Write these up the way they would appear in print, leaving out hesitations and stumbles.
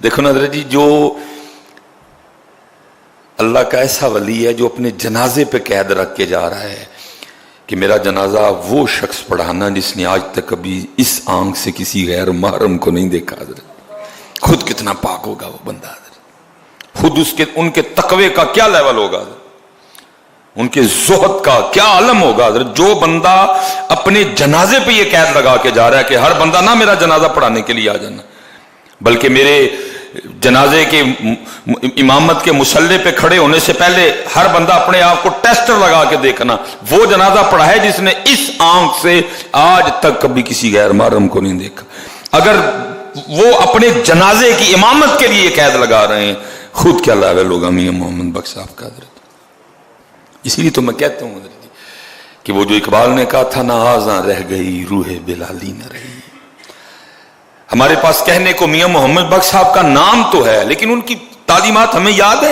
دیکھو نا حضرت جی، جو اللہ کا ایسا ولی ہے جو اپنے جنازے پہ قید رکھ کے جا رہا ہے کہ میرا جنازہ وہ شخص پڑھانا جس نے آج تک کبھی اس آنکھ سے کسی غیر محرم کو نہیں دیکھا. حضرت خود کتنا پاک ہوگا وہ بندہ، حضرت خود ان کے تقوی کا کیا لیول ہوگا، ان کے زہد کا کیا عالم ہوگا. حضرت جو بندہ اپنے جنازے پہ یہ قید لگا کے جا رہا ہے کہ ہر بندہ نہ میرا جنازہ پڑھانے کے لیے آ جانا، بلکہ میرے جنازے کے امامت کے مصلی پہ کھڑے ہونے سے پہلے ہر بندہ اپنے آپ کو ٹیسٹر لگا کے دیکھنا وہ جنازہ پڑھا ہے جس نے اس آنکھ سے آج تک کبھی کسی غیر محرم کو نہیں دیکھا. اگر وہ اپنے جنازے کی امامت کے لیے قید لگا رہے ہیں، خود کیا لیول ہوگا میاں محمد بخش صاحب کا. حضرت اسی لیے تو میں کہتا ہوں حضرت کہ وہ جو اقبال نے کہا تھا، نہ آزاں رہ گئی روح بلالی نہ رہی. ہمارے پاس کہنے کو میاں محمد بخش صاحب کا نام تو ہے، لیکن ان کی تعلیمات ہمیں یاد ہے.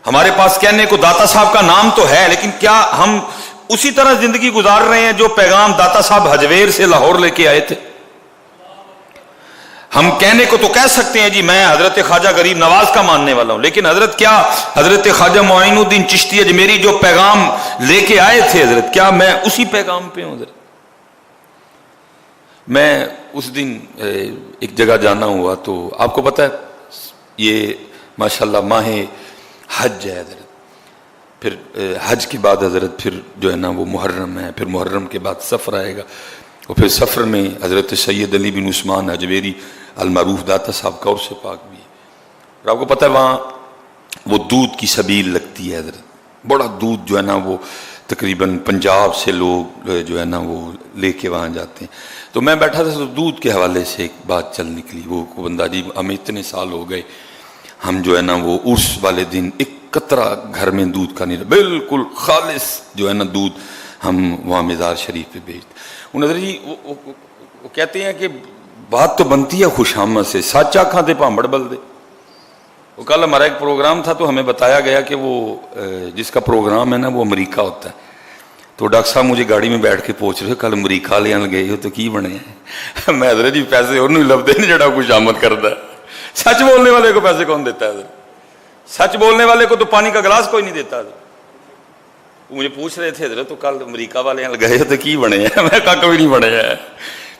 ہمارے پاس کہنے کو داتا صاحب کا نام تو ہے، لیکن کیا ہم اسی طرح زندگی گزار رہے ہیں جو پیغام داتا صاحب حجویر سے لاہور لے کے آئے تھے؟ ہم کہنے کو تو کہہ سکتے ہیں جی میں حضرت خواجہ غریب نواز کا ماننے والا ہوں، لیکن حضرت کیا حضرت خواجہ معین الدین چشتی اجمیری جو پیغام لے کے آئے تھے حضرت، کیا میں اسی پیغام پہ ہوں؟ حضرت میں اس دن ایک جگہ جانا ہوا تو آپ کو پتہ ہے یہ ماشاءاللہ ماہ حج ہے حضرت، پھر حج کے بعد حضرت پھر جو ہے نا وہ محرم ہے، پھر محرم کے بعد سفر آئے گا، اور پھر سفر میں حضرت سید علی بن عثمان حجویری المعروف داتا صاحب کا عرس پاک بھی ہے. اور آپ کو پتہ ہے وہاں وہ دودھ کی سبیل لگتی ہے حضرت، بڑا دودھ جو ہے نا وہ تقریباً پنجاب سے لوگ جو ہے نا وہ لے کے وہاں جاتے ہیں. تو میں بیٹھا تھا تو دودھ کے حوالے سے ایک بات چل نکلی. وہ بندہ جی ہمیں اتنے سال ہو گئے ہم جو ہے نا وہ عرس والے دن ایک قطرہ گھر میں دودھ کا نہیں، بالکل خالص جو ہے نا دودھ ہم وہاں مزار شریف پہ بھیجتے. حضرت جی وہ کہتے ہیں کہ بات تو بنتی ہے خوش آمد سے، سچ آنکھاں تے پامبڑ بل دے. وہ کل ہمارا ایک پروگرام تھا تو ہمیں بتایا گیا کہ وہ جس کا پروگرام ہے نا وہ امریکہ ہوتا ہے. تو ڈاکٹر صاحب مجھے گاڑی میں بیٹھ کے پوچھ رہے کل امریکہ لے گئے ہو تو کی بنے ہیں؟ میں حضرت جی پیسے انہوں ہی لبدے نہیں جڑا خوش آمد کرتا ہے. سچ بولنے والے کو پیسے کون دیتا ہے حضرت؟ سچ بولنے والے کو تو پانی کا گلاس کوئی نہیں دیتا حضرت. مجھے پوچھ رہے تھے حضرت تو کل امریکہ والے گئے تو کی بنے ہیں؟ میں کہا کبھی نہیں بنے ہیں.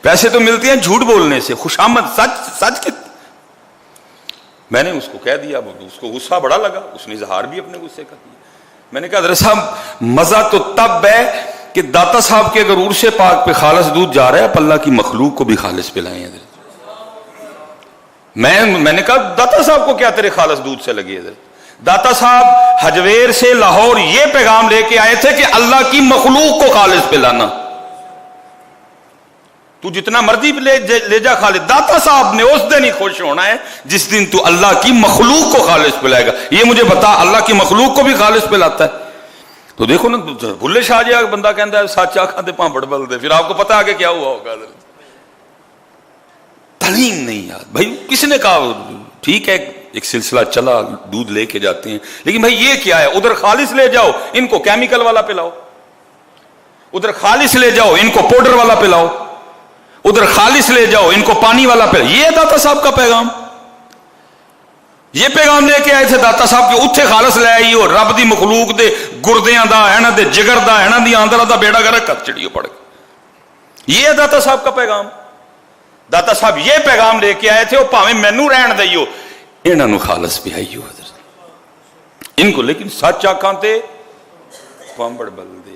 پیسے تو ملتے ہیں جھوٹ بولنے سے، خوش آمد سچ کے. میں نے اس کو کہہ دیا، اس کو غصہ بڑا لگا، اس نے اظہار بھی اپنے غصے کا کیا. میں نے کہا حضرت صاحب مزہ تو تب ہے کہ داتا صاحب کے اگر عرس پاک پہ خالص دودھ جا رہا ہے، اللہ کی مخلوق کو بھی خالص پلائیں حضرت. میں نے کہا داتا صاحب کو کیا تیرے خالص دودھ سے لگی حضرت؟ داتا صاحب حجویر سے لاہور یہ پیغام لے کے آئے تھے کہ اللہ کی مخلوق کو خالص پلانا. تو جتنا مرضی لے جا خالص، داتا صاحب نے اس دن ہی خوش ہونا ہے جس دن تو اللہ کی مخلوق کو خالص پلائے گا. یہ مجھے بتا اللہ کی مخلوق کو بھی خالص پلاتا ہے؟ تو دیکھو نا بھلے شاہ جی بندہ کہتا ہے سچ آنکھاں تے پامبڑ بل دے، پھر آپ کو پتا آگے کیا ہوا ہوگا. تعلیم نہیں یاد بھائی. کس نے کہا ٹھیک ہے ایک سلسلہ چلا دودھ لے کے جاتے ہیں، لیکن بھائی یہ کیا ہے؟ ادھر خالص لے جاؤ ان کو کیمیکل والا پلاؤ، ادھر خالص لے جاؤ ان کو پاؤڈر والا پلاؤ، ادھر خالص لے جاؤ ان کو پانی والا پلاؤ. یہ داتا صاحب کا پیغام. یہ پیغام لے کے آئے تھے داتا صاحب کہ اتھے خالص لے آئی ہو رب دی مخلوق دے گردیاں دا اینا دے جگر دا اینا دی آندرہ دا بیڑا گرہ کت چڑیو پڑ گئے. یہ داتا صاحب کا پیغام. داتا صاحب یہ پیغام لے کے آئے تھے وہ پاویں مینوں رہن دئیو اینا نو خالص بھی آئیو حضرت ان کو، لیکن سچ آنکھاں تے پامبڑ بل دے.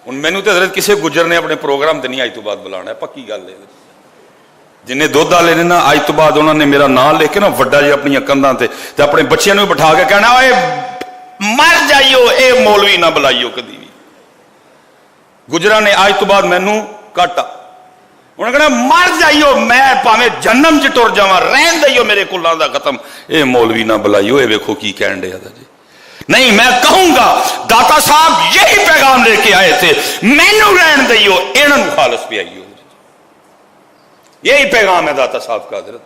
ان مینوں تے حضرت کسے گجر نے اپنے پروگرام تے نہیں آج تو بعد بلانا ہے، پکی گل ہے. جنہیں دودھ والے نے نا آج تو بعد انہوں نے میرا نام لے کے نا وڈا جی اپنی کندھاں تے اپنے بچیاں نوں بٹھا کے کہنا اے مر جائیو اے مولوی نہ بلائیو کدی بھی. گجراں نے آج تو بعد مینوں کاٹا، انہوں نے کہنا مر جائیو میں پاویں جہنم چ ٹر جاواں رہن دئیو میرے کلاں دا ختم، اے مولوی نہ بلائیو. اے ویکھو کی کہن ڈیا جی. نہیں میں کہوں گا داتا صاحب یہی پیغام لے کے آئے تھے، مینوں رہن دئیو انہاں نوں خالص پہ آئیو. یہی پیغام ہے داتا صاحب کا حضرت.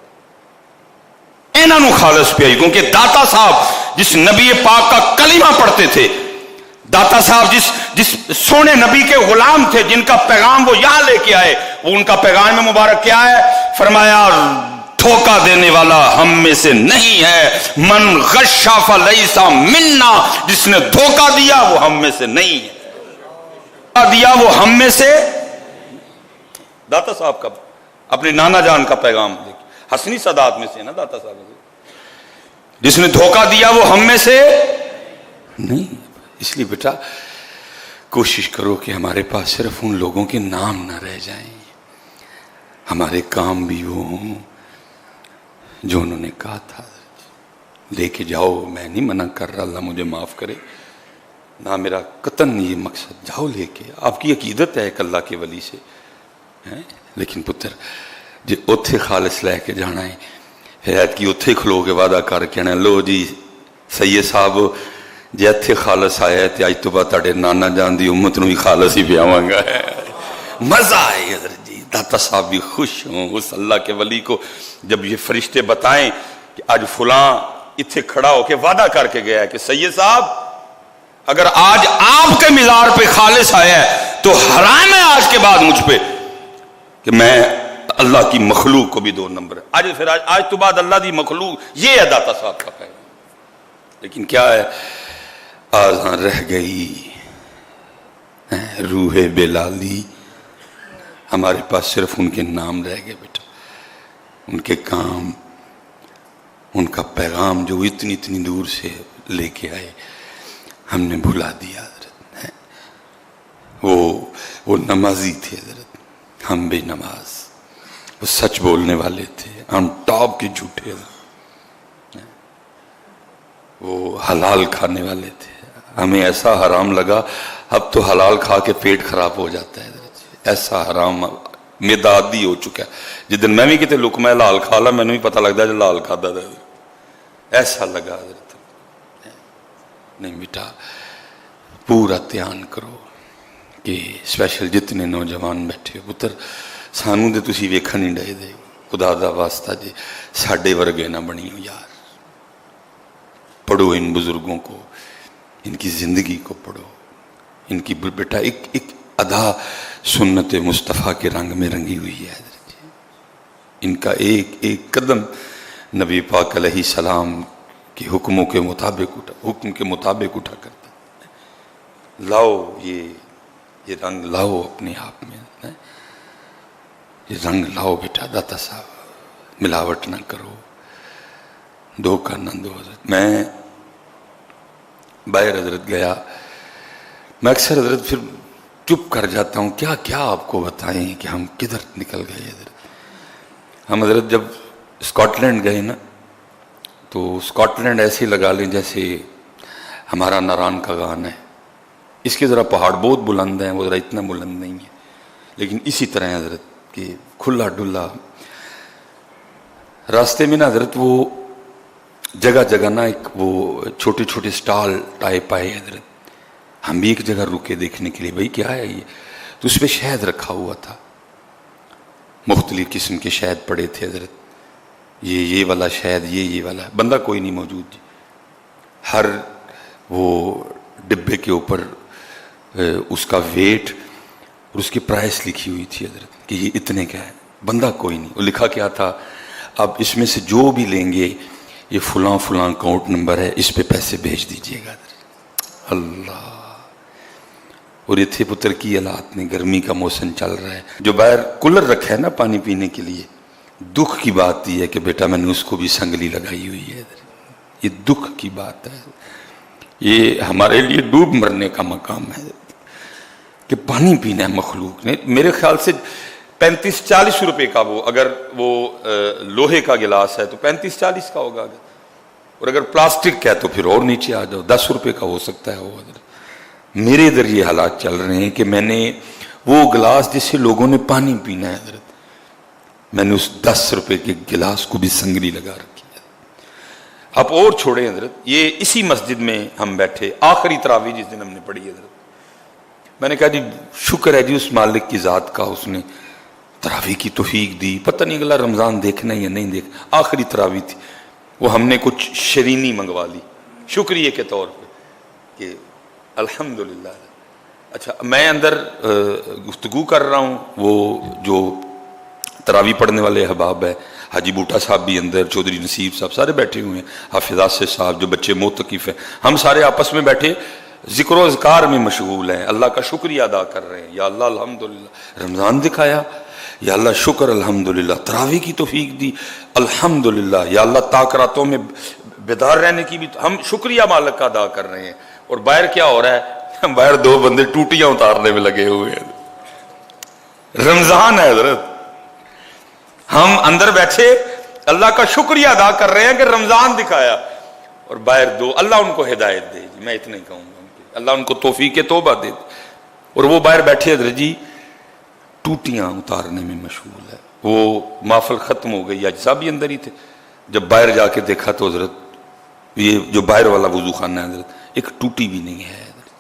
انہاں نوں خالص پہ آئیو، کیونکہ داتا صاحب جس نبی پاک کا کلمہ پڑھتے تھے، داتا صاحب جس سونے نبی کے غلام تھے جن کا پیغام وہ یہاں لے کے آئے، وہ ان کا پیغام مبارک کیا ہے؟ فرمایا دھوکہ دھوکہ دینے والا ہم میں سے نہیں ہے. من غش فلیس منا, جس نے دھوکہ دیا وہ ہم میں سے نہیں ہے. دیا وہ ہم میں سے. داتا صاحب کا اپنے نانا جان کا پیغام دیکھیں, حسنی سادات میں سے نا داتا صاحب, جس نے دھوکہ دیا وہ ہم میں سے نہیں. اس لیے بیٹا کوشش کرو کہ ہمارے پاس صرف ان لوگوں کے نام نہ رہ جائیں, ہمارے کام بھی وہ ہوں جو انہوں نے کہا تھا. لے کے جاؤ, میں نہیں منع کر رہا, اللہ مجھے معاف کرے, نہ میرا قطن یہ مقصد. جاؤ لے کے, آپ کی عقیدت ہے ایک اللہ کے ولی سے, لیکن پتر جی اوتھے خالص لے کے جانا ہے, ہدایت کی اوتھے کھلو کے وعدہ کر کے نا لو جی سید صاحب جی اتھے خالص آیا ہے تو اج تو بعد تہاڈے نانا جان دی امت نو ہی خالص ہی پیاواں گا. مزہ آئے حضرت جی, داتا صاحب بھی خوش ہوں اس اللہ کے ولی کو جب یہ فرشتے بتائیں کہ آج فلاں اتھے کھڑا ہو کے وعدہ کر کے گیا ہے کہ سید صاحب اگر آج آپ کے مزار پہ خالص آیا ہے تو حرام ہے آج کے بعد مجھ پہ کہ میں اللہ کی مخلوق کو بھی 2 نمبر. آج تو بعد اللہ دی مخلوق, یہ ہے داتا صاحب کا پیغام. لیکن کیا ہے, آزاں رہ گئی روح بلالی, ہمارے پاس صرف ان کے نام رہ گئے بیٹا, ان کے کام, ان کا پیغام جو اتنی اتنی دور سے لے کے آئے ہم نے بھلا دیا حضرت. وہ نمازی تھے حضرت, ہم بے نماز. وہ سچ بولنے والے تھے, ہم ٹاپ کے جھوٹے. وہ حلال کھانے والے تھے, ہمیں ایسا حرام لگا اب تو حلال کھا کے پیٹ خراب ہو جاتا ہے. ایسا حرام میدادی ہو چکا ہے. جس دن میں بھی کتے لقمہ لال کھا لا میں بھی پتہ لگتا ہے جو لال کھادا تھا, ایسا لگا حضرت. نہیں بیٹا پورا دھیان کرو کہ اسپیشل جتنے نوجوان بیٹھے ہو پتر, سانوں دے تسی ویکھن نہیں ڈے دے, خدا دا واسطہ جی ساڈے ورگے نہ بنیو یار. پڑھو ان بزرگوں کو, ان کی زندگی کو پڑھو, ان کی بیٹا ایک ادا سنت مصطفیٰ کے رنگ میں رنگی ہوئی ہے حضرت. ان کا ایک قدم نبی پاک علیہ السلام کے حکم کے مطابق اٹھا کرتا. لاؤ یہ رنگ لاؤ اپنے آپ میں, یہ رنگ لاؤ بیٹا داتا صاحب, ملاوٹ نہ کرو, دھوکہ نہ دو حضرت. میں باہر حضرت گیا, میں اکثر حضرت پھر چپ کر جاتا ہوں, کیا آپ کو بتائیں کہ ہم کدھر نکل گئے حضرت. ہم حضرت جب اسکاٹ لینڈ گئے نا تو اسکاٹ لینڈ ایسے لگا لیں جیسے ہمارا ناران کا گان ہے. اس کے ذرا پہاڑ بہت بلند ہیں, وہ ذرا اتنا بلند نہیں ہے, لیکن اسی طرح حضرت کہ کھلا ڈلا راستے میں نا حضرت. وہ جگہ جگہ نا ایک وہ چھوٹے چھوٹے سٹال ٹائپ آئے حضرت. ہم بھی ایک جگہ رکے دیکھنے کے لیے, بھائی کیا ہے یہ, تو اس پہ شہد رکھا ہوا تھا, مختلف قسم کے شہد پڑے تھے حضرت. یہ والا شہد, یہ والا. بندہ کوئی نہیں موجود جی. ہر وہ ڈبے کے اوپر اس کا ویٹ اور اس کی پرائس لکھی ہوئی تھی حضرت کہ یہ اتنے کا ہے. بندہ کوئی نہیں. وہ لکھا کیا تھا, اب اس میں سے جو بھی لیں گے یہ فلاں اکاؤنٹ نمبر ہے, اس پہ پیسے بھیج دیجئے گا. اللہ. اور یہ تھے پتر کی حالات میں, گرمی کا موسم چل رہا ہے, جو باہر کولر رکھا ہے نا پانی پینے کے لیے, دکھ کی بات یہ ہے کہ بیٹا میں نے اس کو بھی سنگلی لگائی ہوئی ہے. یہ دکھ کی بات ہے, یہ ہمارے لیے ڈوب مرنے کا مقام ہے کہ پانی پینا ہے مخلوق نے. میرے خیال سے 35-40 روپے کا, وہ اگر وہ لوہے کا گلاس ہے تو 35-40 کا ہوگا, اور اگر پلاسٹک کا ہے تو پھر اور نیچے آ جاؤ 10 روپے کا ہو سکتا ہے وہ. میرے ادھر یہ حالات چل رہے ہیں کہ میں نے وہ گلاس جس سے لوگوں نے پانی پینا ہے حضرت, میں نے اس 10 روپے کے گلاس کو بھی سنگلی لگا رکھی ہے. آپ اور چھوڑیں حضرت, یہ اسی مسجد میں ہم بیٹھے, آخری تراویح جس دن ہم نے پڑھی حضرت, میں نے کہا جی شکر ہے جی اس مالک کی ذات کا, اس نے تراویح کی توفیق دی. پتہ نہیں اگلا رمضان دیکھنا یا نہیں دیکھنا, آخری تراویح تھی, وہ ہم نے کچھ شرینی منگوا لی شکریہ کے طور پہ کہ الحمدللہ. اچھا میں اندر گفتگو کر رہا ہوں, وہ جو تراویح پڑھنے والے احباب ہے حاجی بوٹا صاحب بھی اندر، چودھری نصیب صاحب سارے بیٹھے ہوئے ہیں، حافظ آصف صاحب، جو بچے معتکف ہیں، ہم سارے آپس میں بیٹھے ذکر و اذکار میں مشغول ہیں، اللہ کا شکریہ ادا کر رہے ہیں۔ یا اللہ الحمدللہ رمضان دکھایا، یا اللہ شکر الحمدللہ تراویح کی توفیق دی الحمدللہ، یا اللہ تاکراتوں میں بیدار رہنے کی بھی ہم شکریہ مالک کا ادا کر رہے ہیں۔ اور باہر کیا ہو رہا ہے؟ باہر دو بندے ٹوٹیاں اتارنے میں لگے ہوئے ہیں۔ رمضان ہے حضرت، ہم اندر بیٹھے اللہ کا شکریہ ادا کر رہے ہیں کہ رمضان دکھایا، اور باہر دو، اللہ ان کو ہدایت دے، میں اتنا ہی کہوں گا، اللہ ان کو توفیق توبہ دے، اور وہ باہر بیٹھے حضرت جی ٹوٹیاں اتارنے میں مشغول ہے۔ وہ محفل ختم ہو گئی، اجزا بھی اندر ہی تھے، جب باہر جا کے دیکھا تو حضرت یہ جو باہر والا وضو خانہ ہے حضرت ایک ٹوٹی بھی نہیں ہے حضرت۔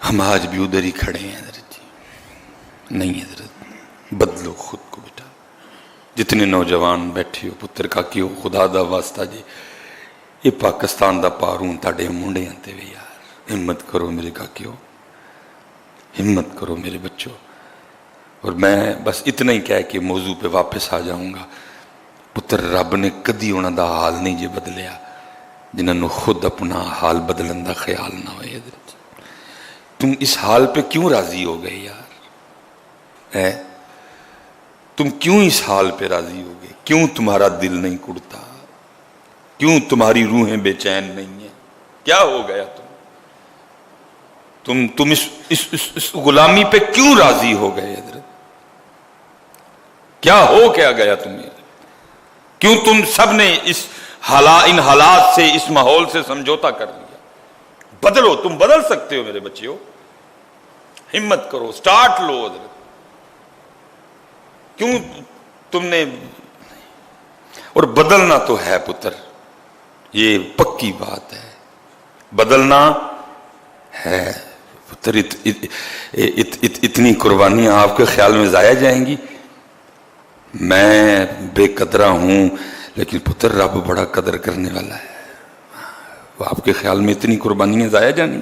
ہم آج بھی ادھر ہی کھڑے ہیں حضرت جی، نہیں حضرت بدلو خود کو بیٹا، جتنے نوجوان بیٹھے ہو پتر کا کیوں خدا دا واسطہ جی، یہ پاکستان دا پاروں تاڑے منڈے آتے ہوئے یار، ہمت کرو میرے کا کیوں، ہمت کرو میرے بچوں۔ اور میں بس اتنا ہی کہہ کے موضوع پہ واپس آ جاؤں گا، پتر رب نے کدی انہوں دا حال نہیں جے بدلیا جنہوں نے خود اپنا حال بدلن دا خیال نہ ہوئے۔ حضرت تم اس حال پہ کیوں راضی ہو گئے یار؟ تم کیوں اس حال پہ راضی ہو گئے؟ کیوں تمہارا دل نہیں کڑتا؟ کیوں تمہاری روحیں بے چین نہیں ہیں؟ کیا ہو گیا تم اس غلامی پہ کیوں راضی ہو گئے حضرت؟ کیا ہو کیا گیا تمہیں؟ کیوں تم سب نے ان حالات سے، اس ماحول سے سمجھوتا کر لیا؟ بدلو، تم بدل سکتے ہو میرے بچے ہو، ہمت کرو، سٹارٹ لو حضرت۔ کیوں تم نے، اور بدلنا تو ہے پتر، یہ پکی بات ہے، بدلنا ہے پتر۔ اتنی قربانیاں آپ کے خیال میں ضائع جائیں گی؟ میں بے قدرہ ہوں لیکن پتر رب بڑا قدر کرنے والا ہے، وہ آپ کے خیال میں اتنی قربانیاں ضائع جانی؟